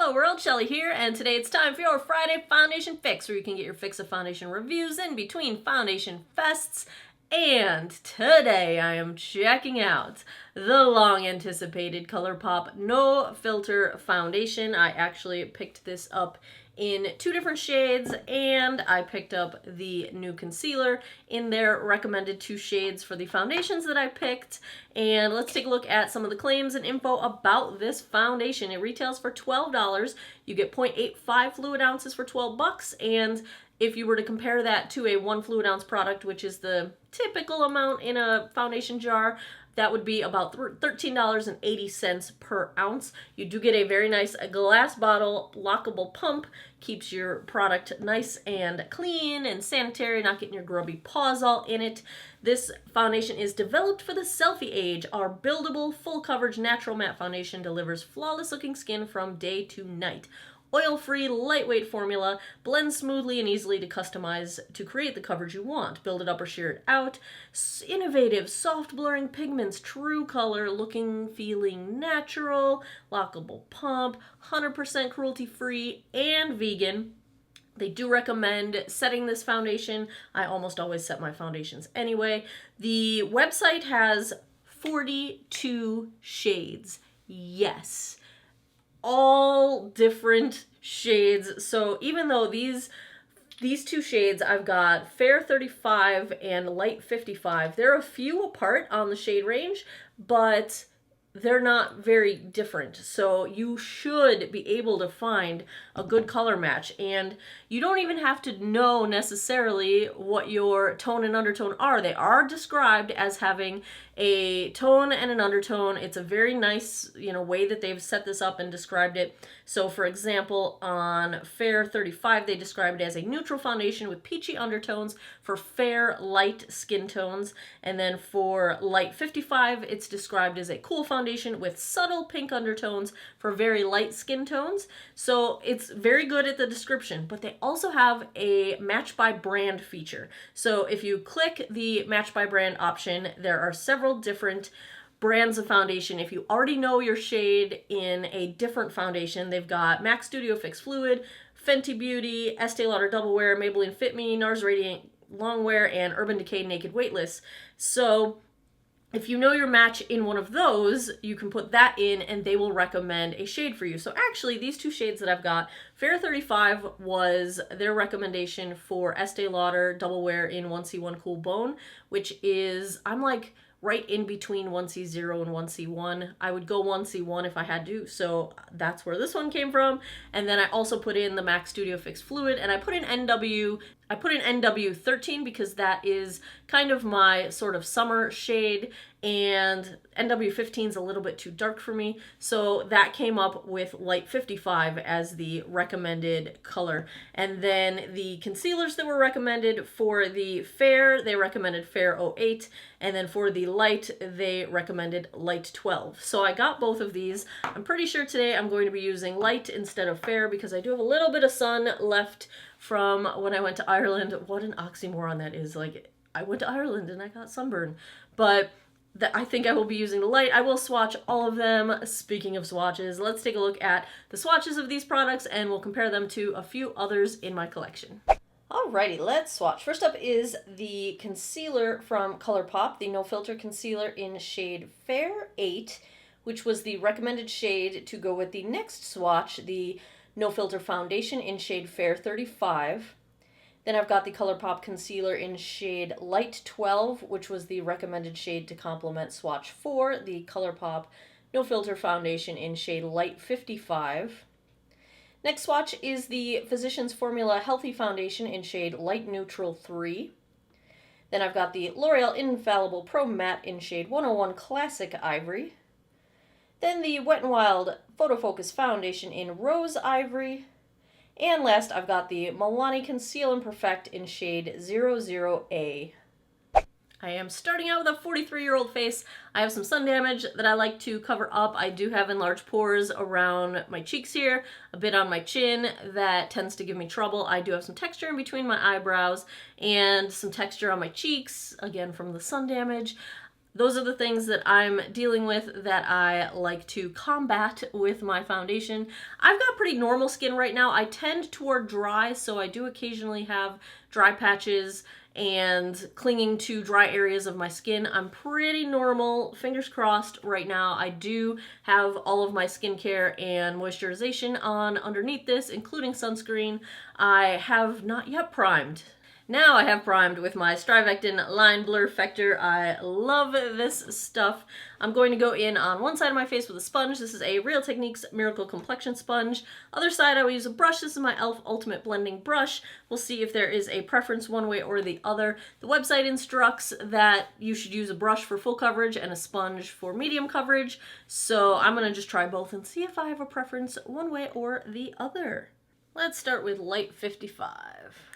Hello world, Shelly here, and today it's time for your Friday Foundation Fix, where you can get your fix of foundation reviews in between foundation fests. And today I am checking out the long-anticipated ColourPop No Filter Foundation. I actually picked this up in 2 different shades, and I picked up the new concealer in their recommended 2 shades for the foundations that I picked. And let's take a look at some of the claims and info about this foundation. It retails for $12. You get 0.85 fluid ounces for 12 bucks, and if you were to compare that to a 1 fluid ounce product, which is the typical amount in a foundation jar, that would be about $13.80 per ounce. You do get a very nice glass bottle, lockable pump, keeps your product nice and clean and sanitary, not getting your grubby paws all in it. This foundation is developed for the selfie age. Our buildable, full coverage, natural matte foundation delivers flawless looking skin from day to night. Oil-free, lightweight formula, blends smoothly and easily to customize to create the coverage you want. Build it up or sheer it out. Innovative, soft blurring pigments, true color, looking, feeling natural, lockable pump, 100% cruelty-free and vegan. They do recommend setting this foundation. I almost always set my foundations anyway. The website has 42 shades. Yes. All different shades. So even though these 2 shades, I've got Fair 35 and Light 55, they're a few apart on the shade range, but they're not very different. So you should be able to find a good color match, and you don't even have to know necessarily what your tone and undertone are. They are described as having a tone and an undertone. It's a very nice, way that they've set this up and described it. So for example, on Fair 35, they describe it as a neutral foundation with peachy undertones for fair, light skin tones. And then for Light 55, it's described as a cool foundation with subtle pink undertones for very light skin tones. So it's very good at the description, but they also have a match by brand feature. So if you click the match by brand option, there are several different brands of foundation. If you already know your shade in a different foundation, they've got MAC Studio Fix Fluid, Fenty Beauty, Estee Lauder Double Wear, Maybelline Fit Me, NARS Radiant Long Wear, and Urban Decay Naked Weightless. So if you know your match in one of those, you can put that in and they will recommend a shade for you. So actually, these 2 shades that I've got, Fair 35 was their recommendation for Estee Lauder Double Wear in 1C1 Cool Bone, which is, I'm like right in between 1C0 and 1C1. I would go 1C1 if I had to, so that's where this one came from. And then I also put in the MAC Studio Fix Fluid, and I put in NW13 because that is kind of my sort of summer shade, and NW15 is a little bit too dark for me, so that came up with Light 55 as the recommended color. And then the concealers that were recommended for the Fair, they recommended Fair 08, and then for the Light, they recommended Light 12. So I got both of these. I'm pretty sure today I'm going to be using Light instead of Fair because I do have a little bit of sun left from when I went to Ireland. What an oxymoron that is. Like, I went to Ireland and I got sunburn. But I think I will be using the Light. I will swatch all of them. Speaking of swatches, let's take a look at the swatches of these products and we'll compare them to a few others in my collection. Alrighty, let's swatch. First up is the concealer from ColourPop, the No Filter Concealer in shade Fair 8, which was the recommended shade to go with the next swatch, the No Filter Foundation in shade Fair 35. Then I've got the ColourPop Concealer in shade Light 12, which was the recommended shade to complement swatch 4, the ColourPop No Filter Foundation in shade Light 55. Next swatch is the Physicians Formula Healthy Foundation in shade Light Neutral 3. Then I've got the L'Oreal Infallible Pro Matte in shade 101 Classic Ivory. Then the Wet n Wild Photo Focus Foundation in Rose Ivory. And last, I've got the Milani Conceal Imperfect in shade 00A. I am starting out with a 43-year-old face. I have some sun damage that I like to cover up. I do have enlarged pores around my cheeks here, a bit on my chin that tends to give me trouble. I do have some texture in between my eyebrows and some texture on my cheeks, again from the sun damage. those are the things that I'm dealing with that I like to combat with my foundation. I've got pretty normal skin right now. I tend toward dry, so I do occasionally have dry patches and clinging to dry areas of my skin. I'm pretty normal, fingers crossed right now. I do have all of my skincare and moisturization on underneath this, including sunscreen. I have not yet primed. Now I have primed with my Strivectin Line Blur Factor. I love this stuff. I'm going to go in on one side of my face with a sponge. This is a Real Techniques Miracle Complexion Sponge. Other side I will use a brush. This is my e.l.f. Ultimate Blending Brush. We'll see if there is a preference one way or the other. The website instructs that you should use a brush for full coverage and a sponge for medium coverage. So I'm going to just try both and see if I have a preference one way or the other. Let's start with Light 55.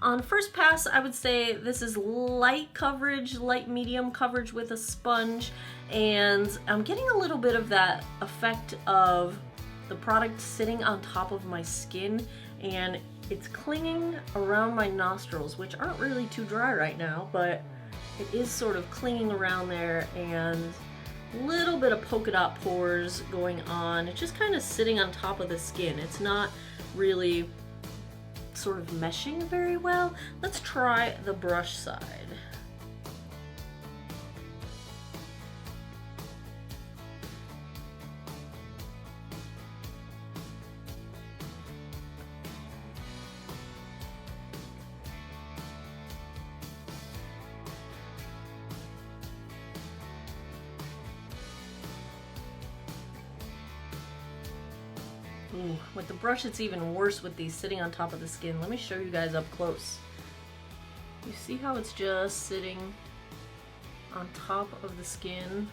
On first pass, I would say this is light coverage, light medium coverage with a sponge, and I'm getting a little bit of that effect of the product sitting on top of my skin, and it's clinging around my nostrils, which aren't really too dry right now, but it is sort of clinging around there, and a little bit of polka dot pores going on. It's just kind of sitting on top of the skin. It's not really sort of meshing very well. Let's try the brush side. Ooh, with the brush it's even worse with these sitting on top of the skin. Let me show you guys up close. You see how it's just sitting on top of the skin?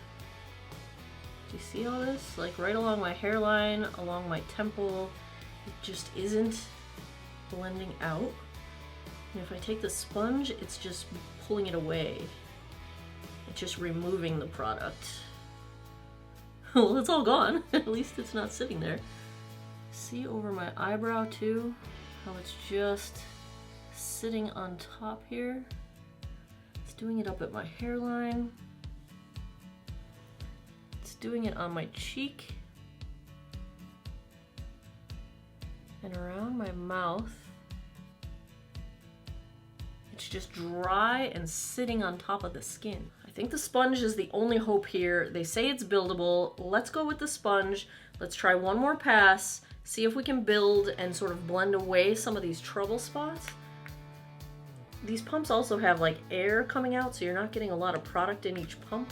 Do you see all this? Like right along my hairline, along my temple. It just isn't blending out. And if I take the sponge, it's just pulling it away. It's just removing the product. Well, it's all gone. At least it's not sitting there. See over my eyebrow too, how it's just sitting on top here. It's doing it up at my hairline. It's doing it on my cheek and around my mouth. It's just dry and sitting on top of the skin. I think the sponge is the only hope here. They say it's buildable. Let's go with the sponge. Let's try one more pass. See if we can build and sort of blend away some of these trouble spots. These pumps also have like air coming out, so you're not getting a lot of product in each pump.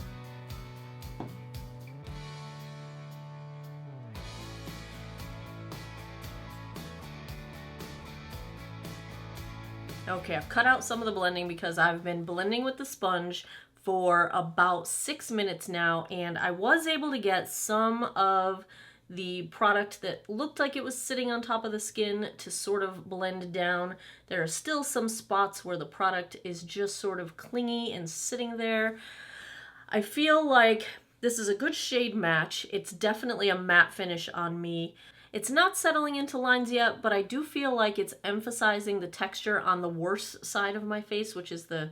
Okay, I've cut out some of the blending because I've been blending with the sponge for about 6 minutes now, and I was able to get some of the product that looked like it was sitting on top of the skin to sort of blend down. There are still some spots where the product is just sort of clingy and sitting there. I feel like this is a good shade match. It's definitely a matte finish on me. It's not settling into lines yet, but I do feel like it's emphasizing the texture on the worst side of my face, which is the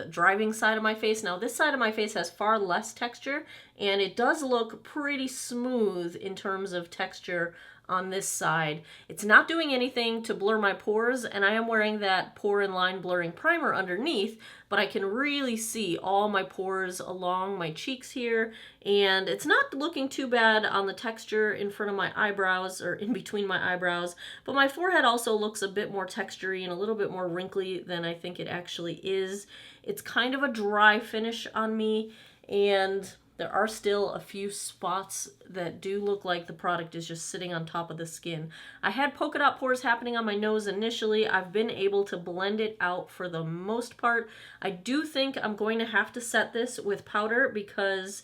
driving side of my face. Now this side of my face has far less texture, and it does look pretty smooth in terms of texture on this side. It's not doing anything to blur my pores, and I am wearing that pore and line blurring primer underneath, but I can really see all my pores along my cheeks here, and it's not looking too bad on the texture in front of my eyebrows or in between my eyebrows, but my forehead also looks a bit more textury and a little bit more wrinkly than I think it actually is. It's kind of a dry finish on me, and there are still a few spots that do look like the product is just sitting on top of the skin. I had polka dot pores happening on my nose initially. I've been able to blend it out for the most part. I do think I'm going to have to set this with powder because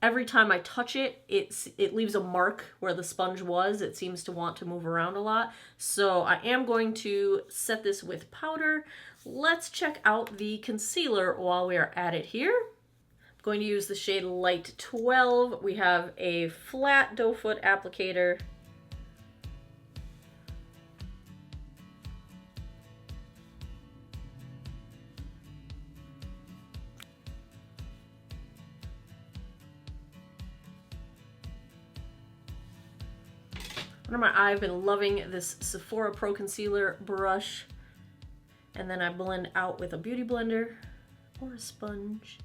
every time I touch it, it leaves a mark where the sponge was. It seems to want to move around a lot. So I am going to set this with powder. Let's check out the concealer while we are at it here. I'm going to use the shade Light 12. We have a flat doe foot applicator. Under my eye, I've been loving this Sephora Pro Concealer brush. And then I blend out with a beauty blender or a sponge.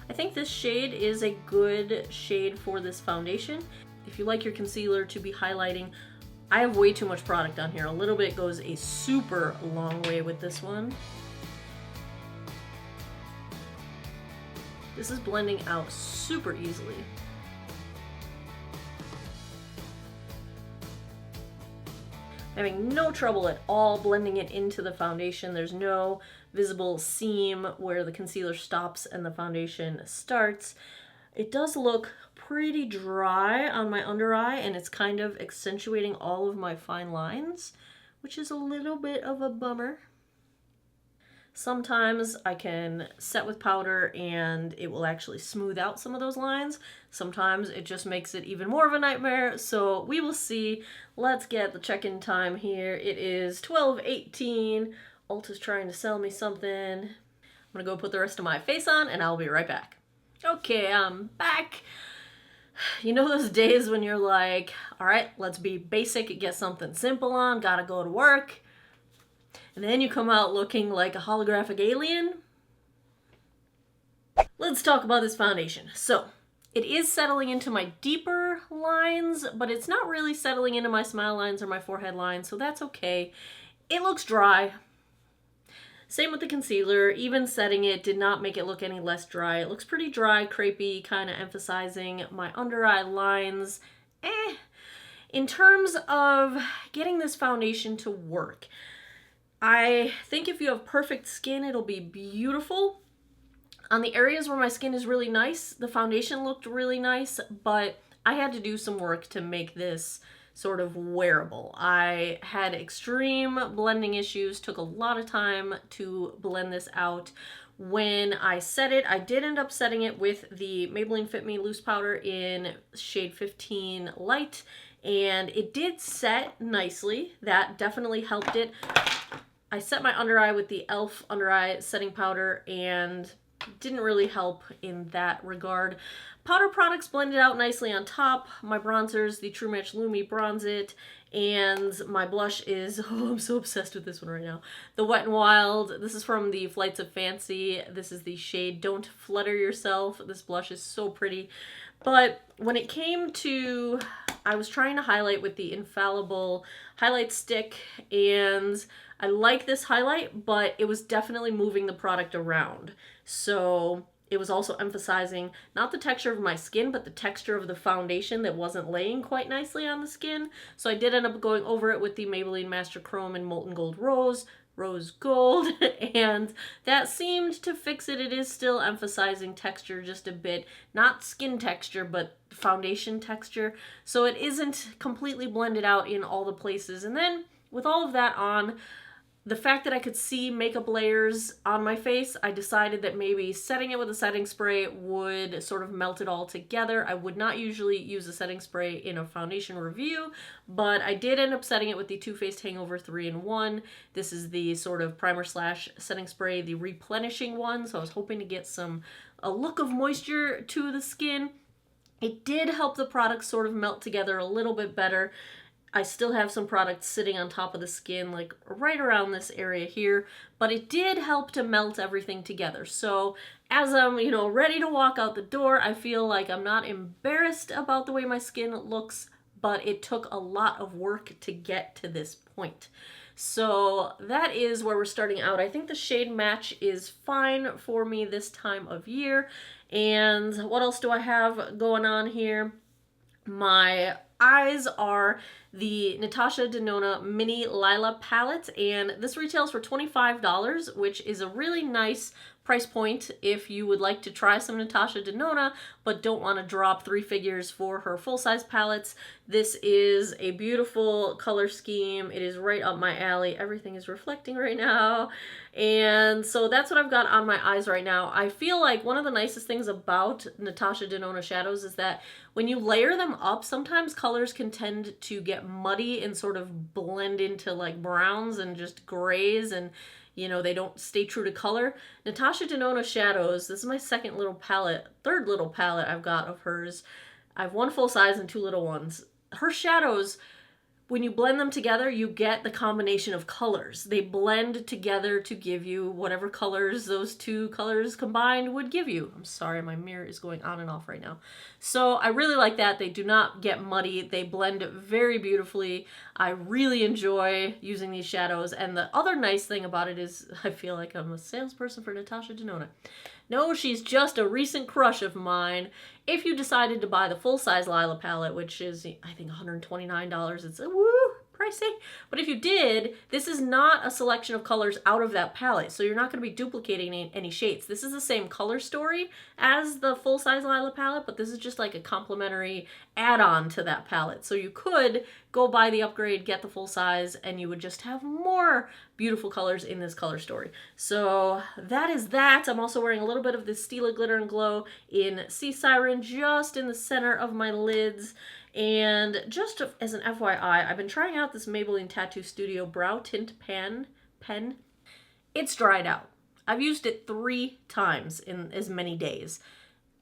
I think this shade is a good shade for this foundation. If you like your concealer to be highlighting, I have way too much product on here. A little bit goes a super long way with this one. This is blending out super easily. Having no trouble at all blending it into the foundation. There's no visible seam where the concealer stops and the foundation starts. It does look pretty dry on my under eye, and it's kind of accentuating all of my fine lines, which is a little bit of a bummer. Sometimes I can set with powder and it will actually smooth out some of those lines. Sometimes it just makes it even more of a nightmare, so we will see. Let's get the check-in time here. It is 12:18. Ulta's trying to sell me something. I'm gonna go put the rest of my face on and I'll be right back. Okay, I'm back. You know those days when you're like, all right, let's be basic, get something simple on, gotta go to work. And then you come out looking like a holographic alien? Let's talk about this foundation. So, it is settling into my deeper lines, but it's not really settling into my smile lines or my forehead lines, so that's okay. It looks dry. Same with the concealer. Even setting it did not make it look any less dry. It looks pretty dry, crepey, kind of emphasizing my under eye lines. In terms of getting this foundation to work, I think if you have perfect skin, it'll be beautiful. On the areas where my skin is really nice, the foundation looked really nice, but I had to do some work to make this sort of wearable. I had extreme blending issues, took a lot of time to blend this out. When I set it, I did end up setting it with the Maybelline Fit Me Loose Powder in shade 15 Light, and it did set nicely. That definitely helped it. I set my under eye with the e.l.f. under eye setting powder and didn't really help in that regard. Powder products blended out nicely on top. My bronzers, the True Match Lumi Bronze It, and my blush is, oh, I'm so obsessed with this one right now. The Wet n Wild. This is from the Flights of Fancy. This is the shade Don't Flutter Yourself. This blush is so pretty. But when it came to, I was trying to highlight with the Infallible highlight stick, and I like this highlight, but it was definitely moving the product around. So it was also emphasizing not the texture of my skin, but the texture of the foundation that wasn't laying quite nicely on the skin. So I did end up going over it with the Maybelline Master Chrome and Molten Gold Rose Gold, and that seemed to fix it. It is still emphasizing texture just a bit, not skin texture, but foundation texture. So it isn't completely blended out in all the places. And then with all of that on, the fact that I could see makeup layers on my face, I decided that maybe setting it with a setting spray would sort of melt it all together. I would not usually use a setting spray in a foundation review, but I did end up setting it with the Too Faced Hangover 3-in-1. This is the sort of primer slash setting spray, the replenishing one, so I was hoping to get a look of moisture to the skin. It did help the product sort of melt together a little bit better. I still have some product sitting on top of the skin, like right around this area here, but it did help to melt everything together. So as I'm, ready to walk out the door, I feel like I'm not embarrassed about the way my skin looks, but it took a lot of work to get to this point. So that is where we're starting out. I think the shade match is fine for me this time of year. And what else do I have going on here? My eyes are the Natasha Denona Mini Lila palette, and this retails for $25, which is a really nice price point if you would like to try some Natasha Denona but don't want to drop 3 figures for her full-size palettes. This is a beautiful color scheme. It is right up my alley. Everything is reflecting right now, and so that's what I've got on my eyes right now. I feel like one of the nicest things about Natasha Denona shadows is that when you layer them up, sometimes colors can tend to get muddy and sort of blend into like browns and just grays, and you know, they don't stay true to color. Natasha Denona shadows, this is my third little palette I've got of hers. I have 1 full size and 2 little ones. Her shadows, when you blend them together, you get the combination of colors. They blend together to give you whatever colors those 2 colors combined would give you. I'm sorry, my mirror is going on and off right now. So I really like that. They do not get muddy. They blend very beautifully. I really enjoy using these shadows. And the other nice thing about it is I feel like I'm a salesperson for Natasha Denona. No, she's just a recent crush of mine. If you decided to buy the full-size Lila palette, which is, I think, $129, it's pricey. But if you did, this is not a selection of colors out of that palette, so you're not going to be duplicating any shades. This is the same color story as the full-size Lila palette, but this is just like a complimentary add-on to that palette. So you could go buy the upgrade, get the full size, and you would just have more beautiful colors in this color story. So that is that. I'm also wearing a little bit of this Stila Glitter and Glow in Sea Siren just in the center of my lids. And just as an FYI, I've been trying out this Maybelline Tattoo Studio Brow Tint Pen. It's dried out. I've used it 3 times in as many days.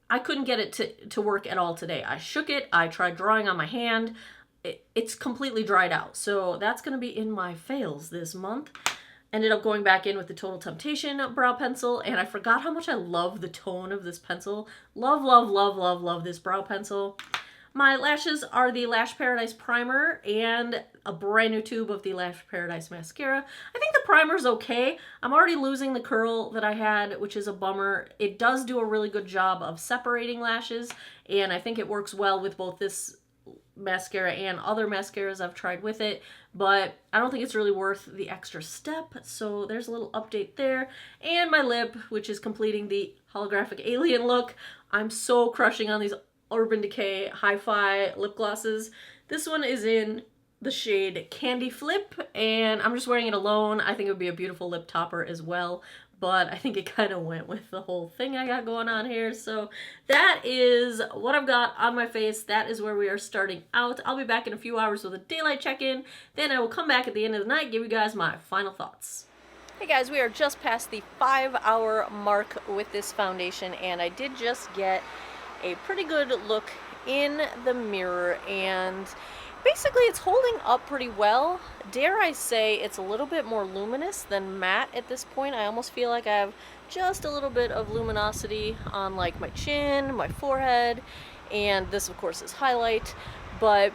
I couldn't get it to work at all today. I shook it, I tried drawing on my hand. It's completely dried out. So that's going to be in my fails this month. Ended up going back in with the Total Temptation brow pencil, and I forgot how much I love the tone of this pencil. Love, love, love, love, love this brow pencil. My lashes are the Lash Paradise Primer and a brand new tube of the Lash Paradise Mascara. I think the primer's okay. I'm already losing the curl that I had, which is a bummer. It does do a really good job of separating lashes, and I think it works well with both this mascara and other mascaras I've tried with it, but I don't think it's really worth the extra step. So there's a little update there. And my lip, which is completing the holographic alien look. I'm so crushing on these Urban Decay Hi-Fi lip glosses. This one is in the shade Candy Flip, and I'm just wearing it alone. I think it would be a beautiful lip topper as well, but I think it kind of went with the whole thing I got going on here. So that is what I've got on my face. That is where we are starting out. I'll be back in a few hours with a daylight check-in. Then I will come back at the end of the night, give you guys my final thoughts. Hey guys, we are just past the 5-hour mark with this foundation, and I did just get a pretty good look in the mirror, and basically it's holding up pretty well. Dare I say it's a little bit more luminous than matte at this point. I almost feel like I have just a little bit of luminosity on like my chin, my forehead, and this of course is highlight, but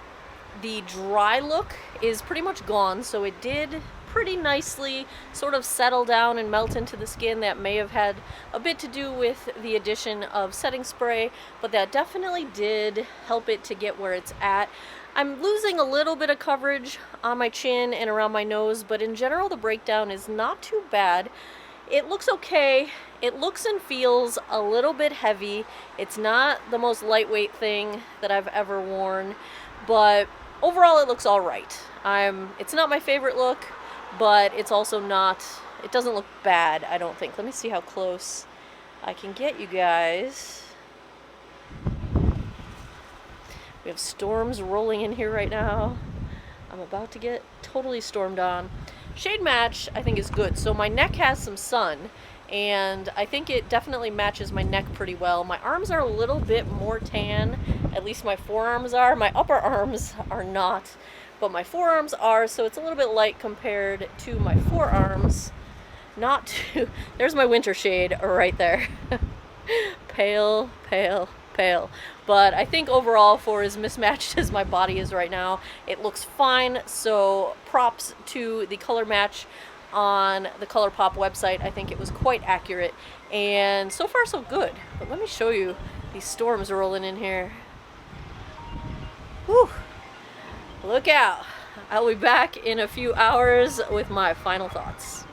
the dry look is pretty much gone, so it did pretty nicely sort of settle down and melt into the skin. That may have had a bit to do with the addition of setting spray, but that definitely did help it to get where it's at. I'm losing a little bit of coverage on my chin and around my nose, but in general the breakdown is not too bad. It looks okay. It looks and feels a little bit heavy. It's not the most lightweight thing that I've ever worn, but overall it looks all right. It's not my favorite look, but it's also not, it doesn't look bad, I don't think. Let me see how close I can get you guys. We have storms rolling in here right now. I'm about to get totally stormed on. Shade match, I think, is good. So my neck has some sun, and I think it definitely matches my neck pretty well. My arms are a little bit more tan, at least my forearms are. My upper arms are not, but my forearms are, so it's a little bit light compared to my forearms. Not too, there's my winter shade right there. Pale, pale, pale. But I think overall, for as mismatched as my body is right now, it looks fine. So props to the color match on the ColourPop website. I think it was quite accurate, and so far so good. But let me show you these storms rolling in here. Whew. Look out. I'll be back in a few hours with my final thoughts.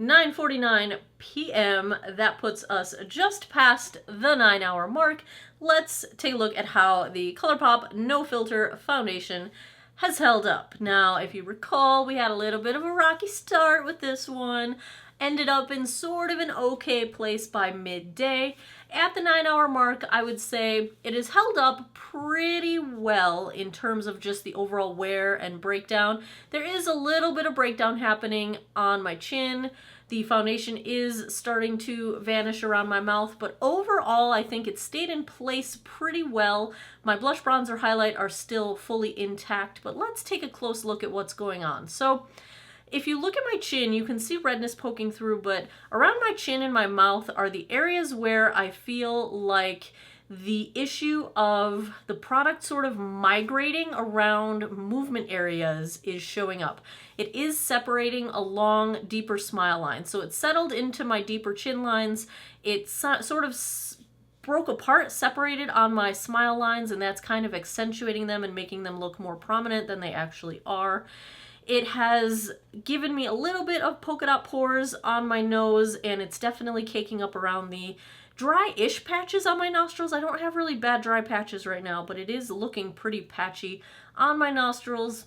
9:49 p.m. That puts us just past the 9-hour mark. Let's take a look at how the ColourPop No Filter Foundation has held up. Now, if you recall, we had a little bit of a rocky start with this one. Ended up in sort of an okay place by midday. At the 9-hour mark, I would say it has held up pretty well in terms of just the overall wear and breakdown. There is a little bit of breakdown happening on my chin. The foundation is starting to vanish around my mouth, but overall I think it stayed in place pretty well. My blush, bronzer, highlight are still fully intact, but let's take a close look at what's going on. So if you look at my chin, you can see redness poking through, but around my chin and my mouth are the areas where I feel like the issue of the product sort of migrating around movement areas is showing up. It is separating along deeper smile lines. So it's settled into my deeper chin lines. It sort of broke apart, separated on my smile lines, and that's kind of accentuating them and making them look more prominent than they actually are. It has given me a little bit of polka dot pores on my nose, and it's definitely caking up around the dry-ish patches on my nostrils. I don't have really bad dry patches right now, but it is looking pretty patchy on my nostrils.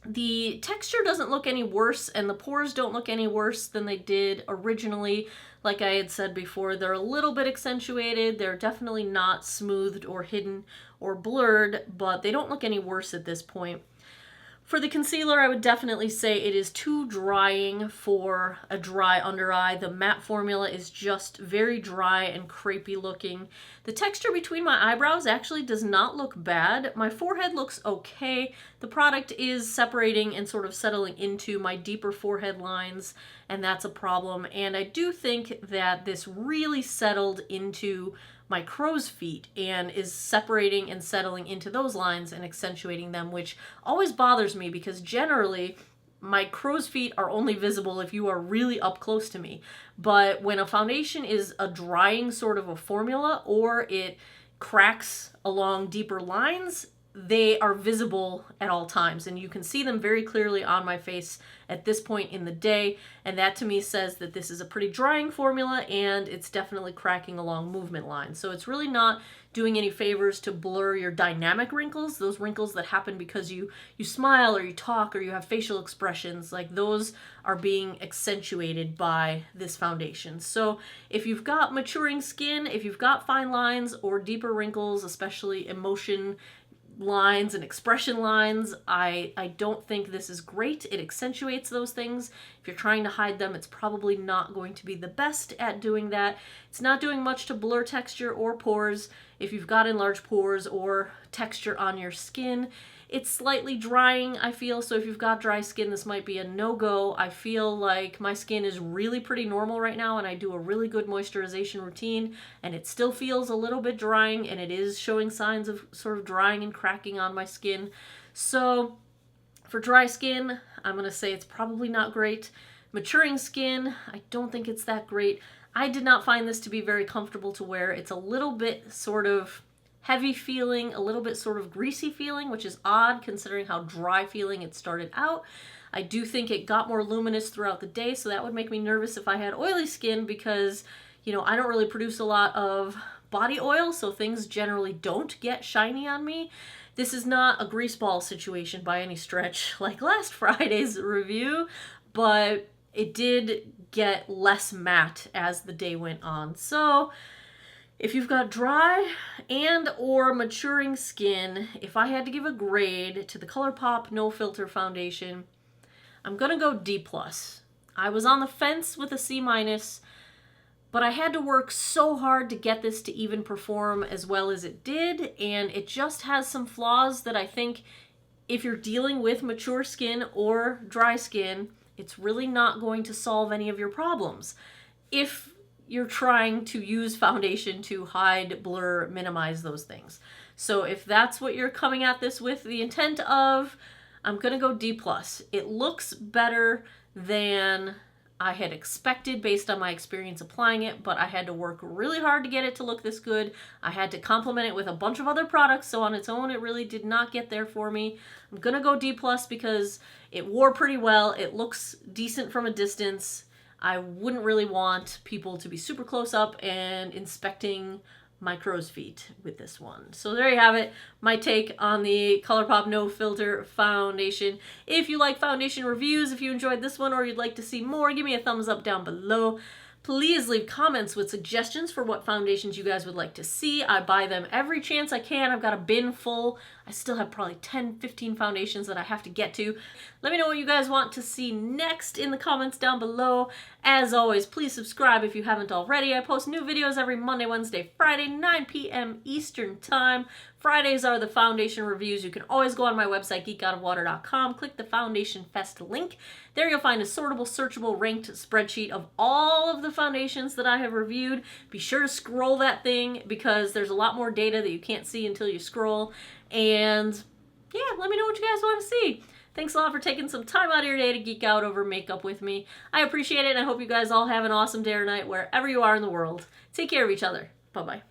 The texture doesn't look any worse, and the pores don't look any worse than they did originally. Like I had said before, they're a little bit accentuated. They're definitely not smoothed or hidden or blurred, but they don't look any worse at this point. For the concealer, I would definitely say it is too drying for a dry under eye. The matte formula is just very dry and crepey looking. The texture between my eyebrows actually does not look bad. My forehead looks okay. The product is separating and sort of settling into my deeper forehead lines, and that's a problem. And I do think that this really settled into my crow's feet and is separating and settling into those lines and accentuating them, which always bothers me because generally my crow's feet are only visible if you are really up close to me. But when a foundation is a drying sort of a formula or it cracks along deeper lines, they are visible at all times, and you can see them very clearly on my face at this point in the day, and that to me says that this is a pretty drying formula and it's definitely cracking along movement lines. So it's really not doing any favors to blur your dynamic wrinkles, those wrinkles that happen because you smile or you talk or you have facial expressions. Like, those are being accentuated by this foundation. So if you've got maturing skin, if you've got fine lines or deeper wrinkles, especially emotion lines and expression lines, I don't think this is great. It accentuates those things. If you're trying to hide them, it's probably not going to be the best at doing that. It's not doing much to blur texture or pores. If you've got enlarged pores or texture on your skin, it's slightly drying, I feel, so if you've got dry skin, this might be a no-go. I feel like my skin is really pretty normal right now, and I do a really good moisturization routine, and it still feels a little bit drying, and it is showing signs of sort of drying and cracking on my skin. So for dry skin, I'm going to say it's probably not great. Maturing skin, I don't think it's that great. I did not find this to be very comfortable to wear. It's a little bit sort of heavy feeling, a little bit sort of greasy feeling, which is odd considering how dry feeling it started out. I do think it got more luminous throughout the day, so that would make me nervous if I had oily skin because, you know, I don't really produce a lot of body oil, so things generally don't get shiny on me. This is not a grease ball situation by any stretch like last Friday's review, but it did get less matte as the day went on. So if you've got dry and or maturing skin, if I had to give a grade to the ColourPop No Filter Foundation, I'm gonna go D+. I was on the fence with a C-, but I had to work so hard to get this to even perform as well as it did, and it just has some flaws that I think if you're dealing with mature skin or dry skin, it's really not going to solve any of your problems. If you're trying to use foundation to hide, blur, minimize those things. So if that's what you're coming at this with the intent of, I'm gonna go D+. It looks better than I had expected based on my experience applying it, but I had to work really hard to get it to look this good. I had to complement it with a bunch of other products, so on its own it really did not get there for me. I'm gonna go D+ because it wore pretty well. It looks decent from a distance. I wouldn't really want people to be super close up and inspecting my crow's feet with this one. So there you have it, my take on the ColourPop No Filter foundation. If you like foundation reviews, if you enjoyed this one or you'd like to see more, give me a thumbs up down below. Please leave comments with suggestions for what foundations you guys would like to see. I buy them every chance I can. I've got a bin full. I still have probably 10, 15 foundations that I have to get to. Let me know what you guys want to see next in the comments down below. As always, please subscribe if you haven't already. I post new videos every Monday, Wednesday, Friday, 9 p.m. Eastern Time. Fridays are the foundation reviews. You can always go on my website, geekoutofwater.com, click the Foundation Fest link. There you'll find a sortable, searchable, ranked spreadsheet of all of the foundations that I have reviewed. Be sure to scroll that thing because there's a lot more data that you can't see until you scroll. And yeah, let me know what you guys want to see. Thanks a lot for taking some time out of your day to geek out over makeup with me. I appreciate it, and I hope you guys all have an awesome day or night wherever you are in the world. Take care of each other. Bye-bye.